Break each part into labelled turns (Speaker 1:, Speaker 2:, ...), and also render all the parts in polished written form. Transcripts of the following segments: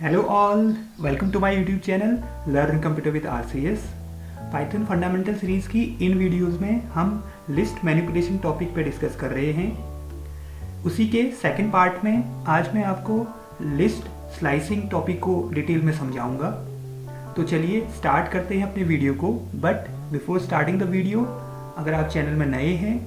Speaker 1: Hello all, welcome to my YouTube channel Learn Computer with RCS। Python fundamental series की इन videos में हम list manipulation topic पे discuss कर रहे हैं। उसी के सेकंड पार्ट में आज मैं आपको लिस्ट स्लाइसिंग टॉपिक को डिटेल में समझाऊंगा। तो चलिए स्टार्ट करते हैं अपने वीडियो को। But before starting the video, अगर आप चैनल में नए हैं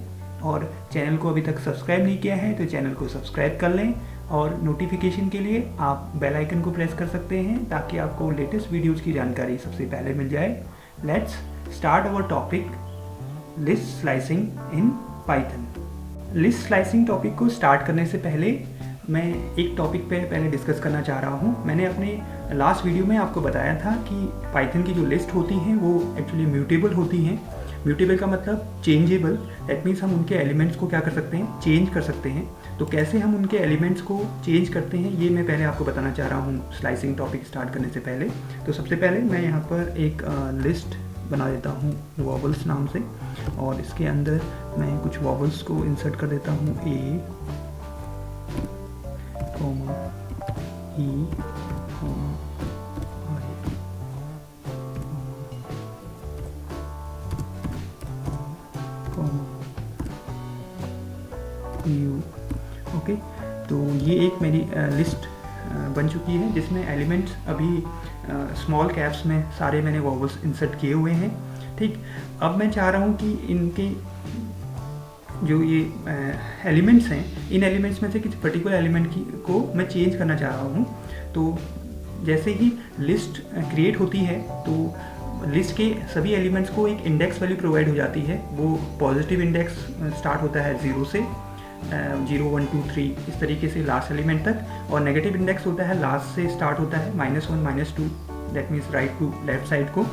Speaker 1: और चैनल को अभी तक सब्सक्राइब नहीं किया है तो चैनल को सब्सक्राइब कर लें और नोटिफिकेशन के लिए आप बेल आइकन को प्रेस कर सकते हैं ताकि आपको लेटेस्ट वीडियोस की जानकारी सबसे पहले मिल जाए। Let's start our topic list slicing in Python. List slicing topic को स्टार्ट करने से पहले मैं एक टॉपिक पे पहले डिस्कस करना चाह रहा हूँ। मैंने अपने लास्ट वीडियो में आपको बताया था कि पाइथन की जो लिस्ट होती हैं वो एक्चुअली म्यूटेबल होती हैं। म्यूटेबल का मतलब चेंजेबल। दैट मीन्स हम उनके एलिमेंट्स को क्या कर सकते हैं, चेंज कर सकते हैं। तो कैसे हम उनके एलिमेंट्स को चेंज करते हैं ये मैं पहले आपको बताना चाह रहा हूँ स्लाइसिंग टॉपिक स्टार्ट करने से पहले। तो सबसे पहले मैं यहाँ पर एक लिस्ट बना देता हूँ वॉवल्स नाम से, और इसके अंदर मैं कुछ वॉवल्स को इंसर्ट कर देता हूँ। A comma E comma U. Okay, तो ये एक मेरी लिस्ट बन चुकी है जिसमें एलिमेंट्स अभी स्मॉल कैप्स में सारे मैंने वॉवल्स इंसर्ट किए हुए हैं। ठीक, अब मैं चाह रहा हूँ कि इनके जो ये एलिमेंट्स हैं, इन एलिमेंट्स में से किसी पर्टिकुलर एलिमेंट को मैं चेंज करना चाह रहा हूँ। तो जैसे ही लिस्ट क्रिएट होती है तो लिस्ट के सभी एलिमेंट्स को एक इंडेक्स वैल्यू प्रोवाइड हो जाती है। वो पॉजिटिव इंडेक्स स्टार्ट होता है 0 से 0 1 2 3 इस तरीके से लास्ट एलिमेंट तक, और नेगेटिव इंडेक्स होता है लास्ट से स्टार्ट होता है -1 -2, that means right to left side को।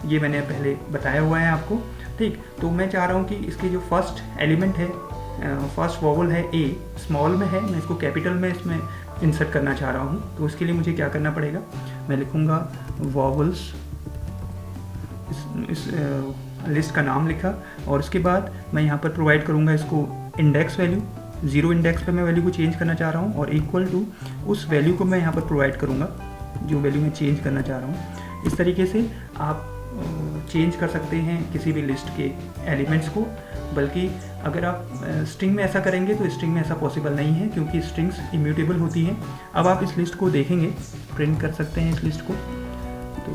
Speaker 1: ये मैंने पहले बताया हुआ है आपको। ठीक, तो मैं चाह रहा हूँ कि इसके जो फर्स्ट एलिमेंट है, फर्स्ट वॉवल है ए, स्मॉल में है, मैं इसको कैपिटल में इसमें इंसर्ट करना चाह रहा हूँ। तो उसके लिए मुझे क्या करना पड़ेगा, मैं लिखूँगा वॉवल्स, इस लिस्ट का नाम लिखा, और उसके बाद मैं यहाँ पर प्रोवाइड करूँगा इसको इंडेक्स वैल्यू। 0 इंडेक्स पे मैं वैल्यू को चेंज करना चाह रहा हूँ, और इक्वल टू उस वैल्यू को मैं यहाँ पर प्रोवाइड करूँगा जो वैल्यू मैं चेंज करना चाह रहा हूँ। इस तरीके से आप चेंज कर सकते हैं किसी भी लिस्ट के एलिमेंट्स को। बल्कि अगर आप स्ट्रिंग में ऐसा करेंगे तो स्ट्रिंग में ऐसा पॉसिबल नहीं है क्योंकि स्ट्रिंग्स इम्यूटेबल होती हैं। अब आप इस लिस्ट को देखेंगे, प्रिंट कर सकते हैं इस लिस्ट को। तो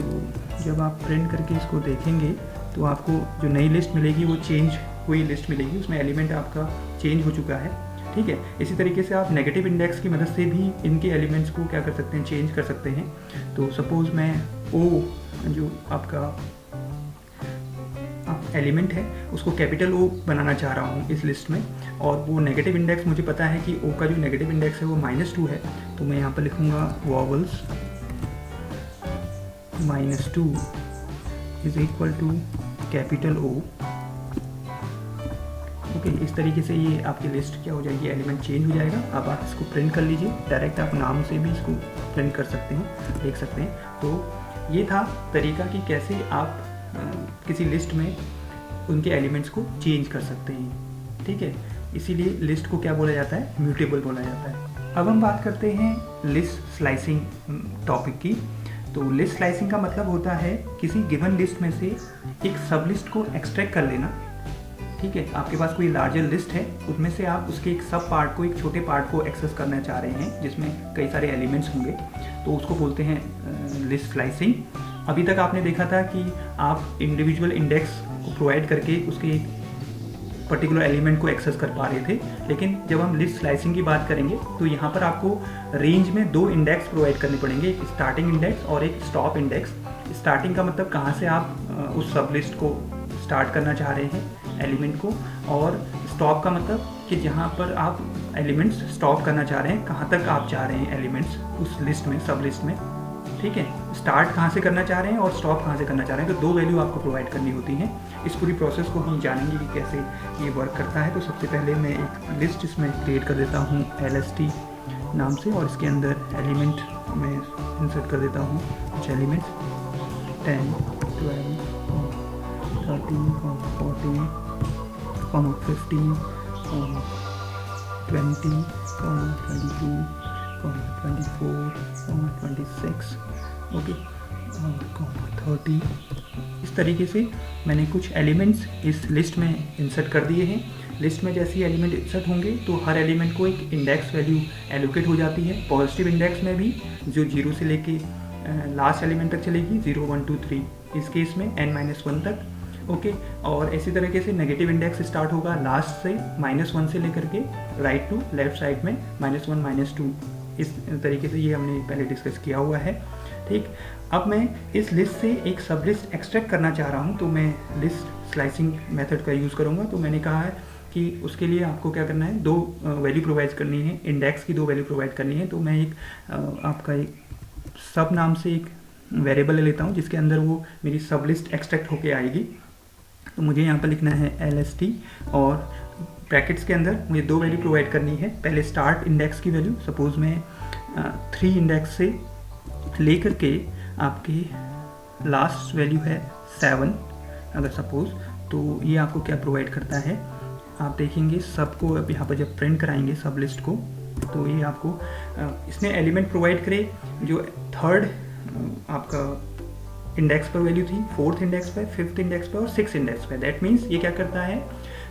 Speaker 1: जब आप प्रिंट करके इसको देखेंगे तो आपको जो नई लिस्ट मिलेगी वो चेंज हुई लिस्ट मिलेगी, उसमें एलिमेंट आपका चेंज हो चुका है। ठीक है, इसी तरीके से आप नेगेटिव इंडेक्स की मदद से भी इनके एलिमेंट्स को क्या कर सकते हैं, चेंज कर सकते हैं। तो सपोज़ मैं ओ जो आपका एलिमेंट है उसको कैपिटल ओ बनाना चाह रहा हूँ इस लिस्ट में, और वो नेगेटिव इंडेक्स मुझे पता है कि ओ का जो नेगेटिव इंडेक्स है वो -2 है। तो मैं यहाँ पर लिखूँगा vowels -2 is equal to capital O. Okay, इस तरीके से ये आपकी लिस्ट क्या हो जाएगी, एलिमेंट चेंज हो जाएगा। अब आप इसको प्रिंट कर लीजिए, डायरेक्ट आप नाम से भी इसको प्रिंट कर सकते हैं, देख सकते हैं। तो ये था तरीका कि कैसे आप किसी लिस्ट में उनके एलिमेंट्स को चेंज कर सकते हैं। ठीक है, इसीलिए लिस्ट को क्या बोला जाता है, म्यूटेबल बोला जाता है। अब हम बात करते हैं लिस्ट स्लाइसिंग टॉपिक की। तो लिस्ट स्लाइसिंग का मतलब होता है किसी गिवन लिस्ट में से एक सब लिस्ट को एक्सट्रैक्ट कर लेना। ठीक है, आपके पास कोई लार्जर लिस्ट है, उसमें से आप उसके एक सब पार्ट को, एक छोटे पार्ट को एक्सेस करना चाह रहे हैं जिसमें कई सारे एलिमेंट्स होंगे, तो उसको बोलते हैं लिस्ट स्लाइसिंग। अभी तक आपने देखा था कि आप इंडिविजुअल इंडेक्स को प्रोवाइड करके उसके एक पर्टिकुलर एलिमेंट को एक्सेस कर पा रहे थे, लेकिन जब हम लिस्ट स्लाइसिंग की बात करेंगे तो यहाँ पर आपको रेंज में 2 इंडेक्स प्रोवाइड करने पड़ेंगे, एक स्टार्टिंग इंडेक्स और एक स्टॉप इंडेक्स। स्टार्टिंग का मतलब कहाँ से आप उस सब लिस्ट को स्टार्ट करना चाह रहे हैं एलिमेंट को, और स्टॉप का मतलब कि जहाँ पर आप एलिमेंट्स स्टॉप करना चाह रहे हैं, कहाँ तक आप चाह रहे हैं एलिमेंट्स उस लिस्ट में, सब लिस्ट में। ठीक है, स्टार्ट कहाँ से करना चाह रहे हैं और स्टॉप कहाँ से करना चाह रहे हैं, तो 2 वैल्यू आपको प्रोवाइड करनी होती हैं। इस पूरी प्रोसेस को हम जानेंगे कि कैसे ये वर्क करता है। तो सबसे पहले मैं एक लिस्ट इसमें क्रिएट कर देता हूँ LST नाम से, और इसके अंदर एलिमेंट में इंसर्ट कर देता हूँ कुछ एलिमेंट्स 10 12 13 14 15 20 22 24, 26, ओके, और 30। इस तरीके से मैंने कुछ एलिमेंट्स इस लिस्ट में इंसर्ट कर दिए हैं। लिस्ट में जैसे ही एलिमेंट इंसर्ट होंगे तो हर एलिमेंट को एक इंडेक्स वैल्यू एलोकेट हो जाती है। पॉजिटिव इंडेक्स में भी जो 0 से लेके लास्ट एलिमेंट तक चलेगी, 0, 1, 2, 3, इस केस में n-1 तक, ओके। और इसी तरीके से नेगेटिव इंडेक्स स्टार्ट होगा लास्ट से -1 से लेकर के राइट टू लेफ्ट साइड में -1, -2। इस तरीके से ये हमने पहले डिस्कस किया हुआ है, ठीक। अब मैं इस लिस्ट से एक सब लिस्ट एक्सट्रैक्ट करना चाह रहा हूँ, तो मैं लिस्ट स्लाइसिंग मेथड का यूज़ करूँगा। तो मैंने कहा है कि उसके लिए आपको क्या करना है, 2 वैल्यू प्रोवाइड करनी है, इंडेक्स की 2 वैल्यू प्रोवाइड करनी है। तो मैं एक आपका एक सब नाम से एक वेरिएबल ले लेता हूँ जिसके अंदर वो मेरी सब लिस्ट एक्सट्रैक्ट होके आएगी। तो मुझे यहाँ पर लिखना है LST और ब्रैकेट्स के अंदर मुझे 2 वैल्यू प्रोवाइड करनी है। पहले स्टार्ट इंडेक्स की वैल्यू, सपोज मैं 3 इंडेक्स से लेकर के आपकी लास्ट वैल्यू है 7 अगर सपोज, तो ये आपको क्या प्रोवाइड करता है, आप देखेंगे सबको अब यहाँ पर जब प्रिंट कराएंगे सब लिस्ट को, तो ये आपको इसने एलिमेंट प्रोवाइड करे जो 3rd आपका इंडेक्स पर वैल्यू थी, 4th इंडेक्स पर, 5th इंडेक्स पर और 6th इंडेक्स पर। दैट मीन्स ये क्या करता है,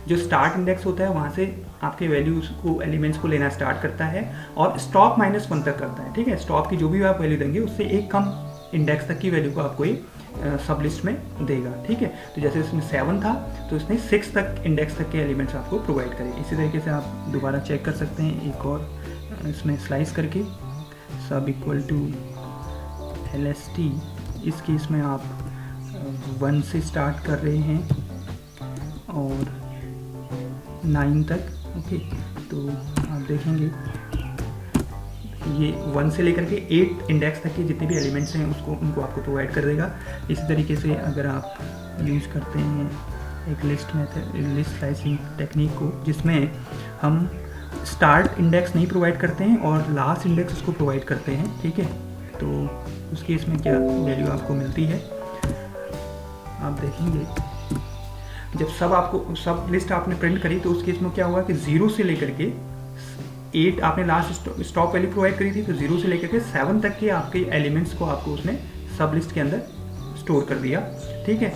Speaker 1: जो स्टार्ट इंडेक्स होता है वहाँ से आपके वैल्यूज को, एलिमेंट्स को लेना स्टार्ट करता है और स्टॉप -1 तक करता है, ठीक है। स्टॉप की जो भी आप वैल्यू देंगे उससे एक कम इंडेक्स तक की वैल्यू को आपको ये सब लिस्ट में देगा, ठीक है। तो जैसे इसमें 7 था तो इसने 6 तक इंडेक्स तक के एलिमेंट्स आपको प्रोवाइड करे। इसी तरीके से आप दोबारा चेक कर सकते हैं एक और इसमें स्लाइस करके, सब इक्वल टू LST। इस केस में आप 1 से स्टार्ट कर रहे हैं और 9 तक, ओके। तो आप देखेंगे ये 1 से लेकर के 8 इंडेक्स तक के जितने भी एलिमेंट्स हैं उनको आपको प्रोवाइड कर देगा। इसी तरीके से अगर आप यूज़ करते हैं एक list method, list slicing technique को, जिसमें हम स्टार्ट इंडेक्स नहीं प्रोवाइड करते हैं और लास्ट इंडेक्स उसको प्रोवाइड करते हैं, ठीक है। तो उस केस में क्या वैल्यू आपको मिलती है, आप देखेंगे जब सब लिस्ट आपने प्रिंट करी तो उस केस में क्या हुआ कि 0 से लेकर के 8 आपने लास्ट स्टॉप वैल्यू प्रोवाइड करी थी, तो 0 से लेकर के 7 तक के आपके एलिमेंट्स को आपको उसने सब लिस्ट के अंदर स्टोर कर दिया, ठीक है,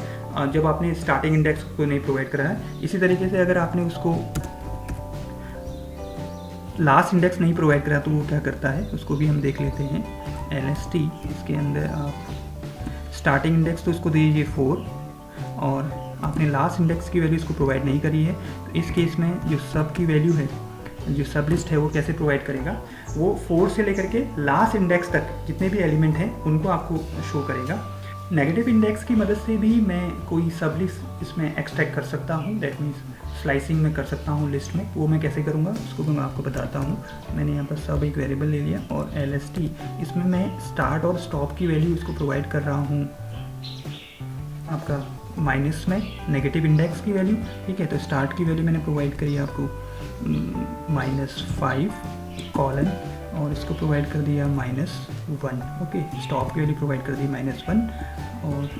Speaker 1: जब आपने स्टार्टिंग इंडेक्स को नहीं प्रोवाइड करा है। इसी तरीके से अगर आपने उसको लास्ट इंडेक्स नहीं प्रोवाइड करा तो वो क्या करता है, उसको भी हम देख लेते हैं। LST, इसके अंदर आप स्टार्टिंग इंडेक्स तो उसको दीजिए 4 और आपने लास्ट इंडेक्स की वैल्यू इसको प्रोवाइड नहीं करी है। तो इस केस में जो सब की वैल्यू है, जो सब लिस्ट है, वो कैसे प्रोवाइड करेगा, वो 4 से लेकर के लास्ट इंडेक्स तक जितने भी एलिमेंट हैं उनको आपको शो करेगा। नेगेटिव इंडेक्स की मदद से भी मैं कोई सब लिस्ट इसमें एक्सट्रैक्ट कर सकता हूँ, दैट मीन्स स्लाइसिंग में कर सकता हूँ लिस्ट में। वो मैं कैसे करूँगा उसको भी मैं आपको बताता हूँ। मैंने यहाँ पर सब एक वेरिएबल ले लिया और LST, इसमें मैं स्टार्ट और स्टॉप की वैल्यू इसको प्रोवाइड कर रहा हूँ आपका माइनस में, नेगेटिव इंडेक्स की वैल्यू, ठीक है। तो स्टार्ट की वैल्यू मैंने प्रोवाइड करी आपको -5 कॉलन और इसको प्रोवाइड कर दिया -1, ओके। स्टॉप की वैल्यू प्रोवाइड कर दी -1 और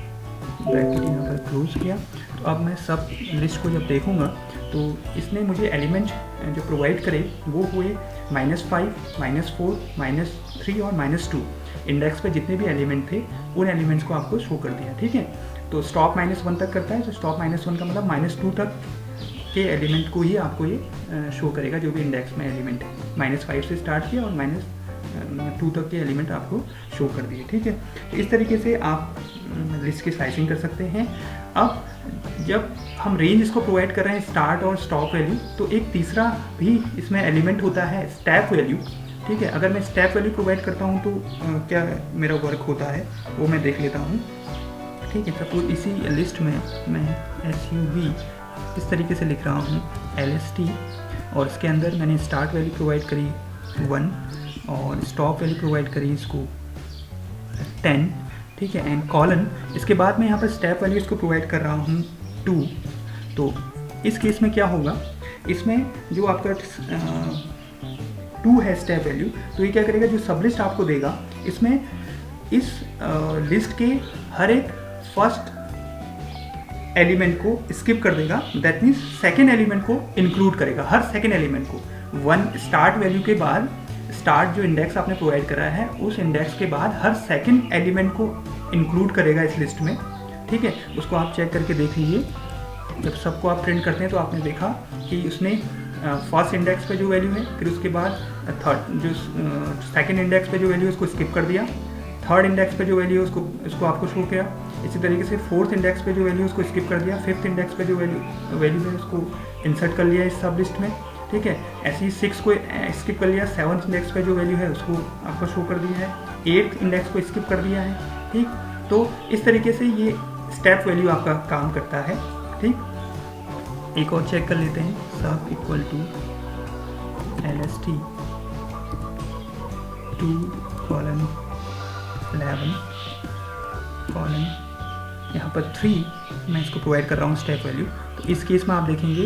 Speaker 1: ब्रैकेट यहाँ पर क्लोज किया। तो अब मैं सब लिस्ट को जब देखूँगा तो इसने मुझे एलिमेंट जो प्रोवाइड करे वो हुए -5, -4, -3 और -2। इंडेक्स पे जितने भी एलिमेंट थे उन एलिमेंट्स को आपको शो कर दिया, ठीक है। तो स्टॉप -1 तक करता है, तो स्टॉप -1 का मतलब -2 तक के एलिमेंट को ही आपको ये शो करेगा जो भी इंडेक्स में एलिमेंट है। -5 से स्टार्ट किया और -2 तक के एलिमेंट आपको शो कर दिए, ठीक है। तो इस तरीके से आप लिस्ट की स्लाइसिंग कर सकते हैं। अब जब हम रेंज इसको प्रोवाइड कर रहे हैं स्टार्ट और स्टॉप वैल्यू, तो एक तीसरा भी इसमें एलिमेंट होता है स्टेप वैल्यू, ठीक है। अगर मैं स्टेप वैल्यू प्रोवाइड करता हूँ तो क्या मेरा वर्क होता है वो मैं देख लेता हूँ, ठीक है। सपोज इसी लिस्ट में मैं SUV इस तरीके से लिख रहा हूँ LST और इसके अंदर मैंने स्टार्ट वैल्यू प्रोवाइड करी 1 और स्टॉप वैल्यू प्रोवाइड करी इसको 10, ठीक है, एंड कॉलन। इसके बाद मैं यहाँ पर स्टेप वैल्यू इसको प्रोवाइड कर रहा हूँ 2। तो इस केस में क्या होगा, इसमें जो आपका 2 है स्टेप वैल्यू, तो ये क्या करेगा, जो सब लिस्ट आपको देगा इसमें इस लिस्ट के हर एक फर्स्ट एलिमेंट को स्किप कर देगा। दैट मीन्स सेकेंड एलिमेंट को इंक्लूड करेगा, हर सेकेंड एलिमेंट को। 1 स्टार्ट वैल्यू के बाद स्टार्ट जो इंडेक्स आपने प्रोवाइड करा है उस इंडेक्स के बाद हर सेकंड एलिमेंट को इंक्लूड करेगा इस लिस्ट में, ठीक है। उसको आप चेक करके देख लीजिए। जब सबको आप प्रिंट करते हैं तो आपने देखा कि उसने फर्स्ट इंडेक्स पे जो वैल्यू है, फिर उसके बाद थर्ड जो सेकंड इंडेक्स पे जो वैल्यू है उसको स्किप कर दिया, थर्ड इंडेक्स पे जो वैल्यू है उसको आपको शो किया। इसी तरीके से फोर्थ इंडेक्स पे जो वैल्यू है उसको स्किप कर दिया, फिफ्थ इंडेक्स पे जो वैल्यू है उसको इंसर्ट कर लिया इस सब लिस्ट में, ठीक है। ऐसे ही 6 को स्किप कर लिया, 7th इंडेक्स पे जो वैल्यू है उसको आपको शो कर दिया है, 8th इंडेक्स को स्किप कर दिया है, ठीक। तो इस तरीके से ये स्टेप वैल्यू आपका काम करता है, ठीक। एक और चेक कर लेते हैं, सब इक्वल टू LST 2:11 यहाँ पर 3 मैं इसको प्रोवाइड कर रहा हूँ स्टेप वैल्यू। तो इस केस में आप देखेंगे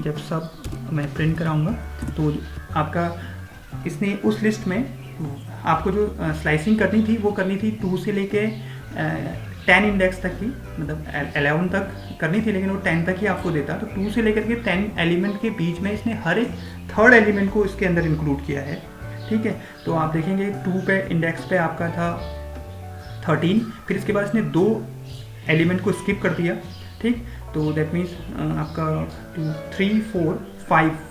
Speaker 1: जब सब मैं प्रिंट कराऊंगा तो आपका इसने उस लिस्ट में आपको जो स्लाइसिंग करनी थी वो करनी थी 2 से लेके 10 इंडेक्स तक की, मतलब 11 तक करनी थी, लेकिन वो 10 तक ही आपको देता। तो 2 से लेकर के 10 एलिमेंट के बीच में इसने हर एक थर्ड एलिमेंट को इसके अंदर इंक्लूड किया है, ठीक है। तो आप देखेंगे 2 पे इंडेक्स पे आपका था 13, फिर इसके बाद इसने 2 एलिमेंट को स्किप कर दिया, ठीक। तो दैट मीन्स आपका 2, 3, 4,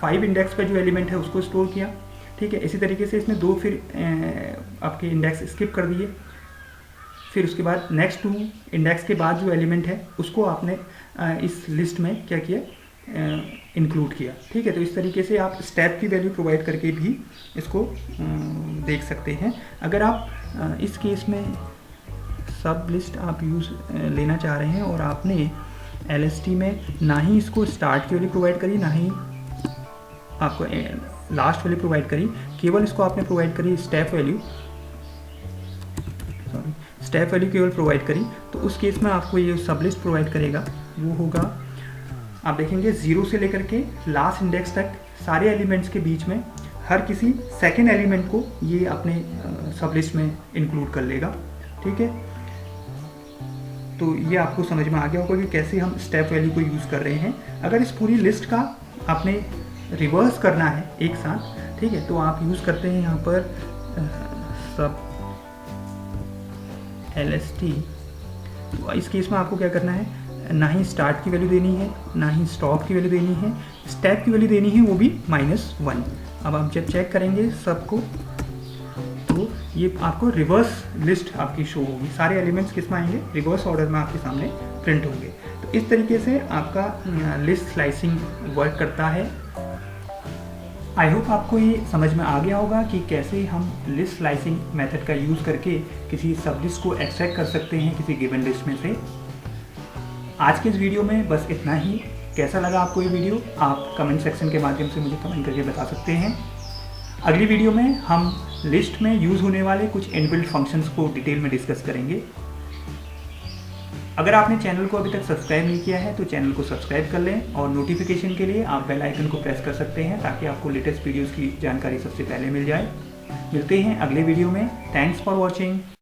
Speaker 1: 5 इंडेक्स पे जो एलिमेंट है उसको स्टोर किया, ठीक है। इसी तरीके से इसने 2 फिर आपके इंडेक्स स्किप कर दिए, फिर उसके बाद नेक्स्ट 2 इंडेक्स के बाद जो एलिमेंट है उसको आपने इस लिस्ट में क्या किया, इंक्लूड किया, ठीक है। तो इस तरीके से आप स्टेप की वैल्यू प्रोवाइड करके भी इसको देख सकते हैं। अगर आप इस केस में सब लिस्ट आप लेना चाह रहे हैं और आपने LST में ना ही इसको स्टार्ट की वैल्यू प्रोवाइड करी, ना ही आपको लास्ट वैल्यू प्रोवाइड करी, केवल इसको आपने प्रोवाइड करी स्टेप वैल्यू केवल प्रोवाइड करी, तो उस केस में आपको ये सब लिस्ट प्रोवाइड करेगा। वो होगा, आप देखेंगे 0 से लेकर के लास्ट इंडेक्स तक सारे एलिमेंट्स के बीच में हर किसी सेकेंड एलिमेंट को ये अपने सब लिस्ट में इंक्लूड कर लेगा, ठीक है। तो ये आपको समझ में आ गया होगा कि कैसे हम स्टेप वैल्यू को यूज़ कर रहे हैं। अगर इस पूरी लिस्ट का आपने रिवर्स करना है एक साथ, ठीक है, तो आप यूज़ करते हैं यहाँ पर सब LST। तो इस केस में आपको क्या करना है, ना ही स्टार्ट की वैल्यू देनी है, ना ही स्टॉप की वैल्यू देनी है, स्टेप की वैल्यू देनी है वो भी -1। अब आप जब चेक करेंगे सबको तो ये आपको रिवर्स लिस्ट आपकी शो होगी, सारे एलिमेंट्स किस में आएंगे, रिवर्स ऑर्डर में आपके सामने प्रिंट होंगे। तो इस तरीके से आपका लिस्ट स्लाइसिंग वर्क करता है। आई होप आपको ये समझ में आ गया होगा कि कैसे हम लिस्ट स्लाइसिंग मेथड का यूज़ करके किसी सब लिस्ट को एक्सट्रैक्ट कर सकते हैं किसी गिवन लिस्ट में से। आज के इस वीडियो में बस इतना ही। कैसा लगा आपको ये वीडियो, आप कमेंट सेक्शन के माध्यम से मुझे कमेंट करके बता सकते हैं। अगली वीडियो में हम लिस्ट में यूज़ होने वाले कुछ इनबिल्ट फंक्शंस को डिटेल में डिस्कस करेंगे। अगर आपने चैनल को अभी तक सब्सक्राइब नहीं किया है तो चैनल को सब्सक्राइब कर लें और नोटिफिकेशन के लिए आप बेल आइकन को प्रेस कर सकते हैं ताकि आपको लेटेस्ट वीडियोज़ की जानकारी सबसे पहले मिल जाए। मिलते हैं अगले वीडियो में। Thanks for watching.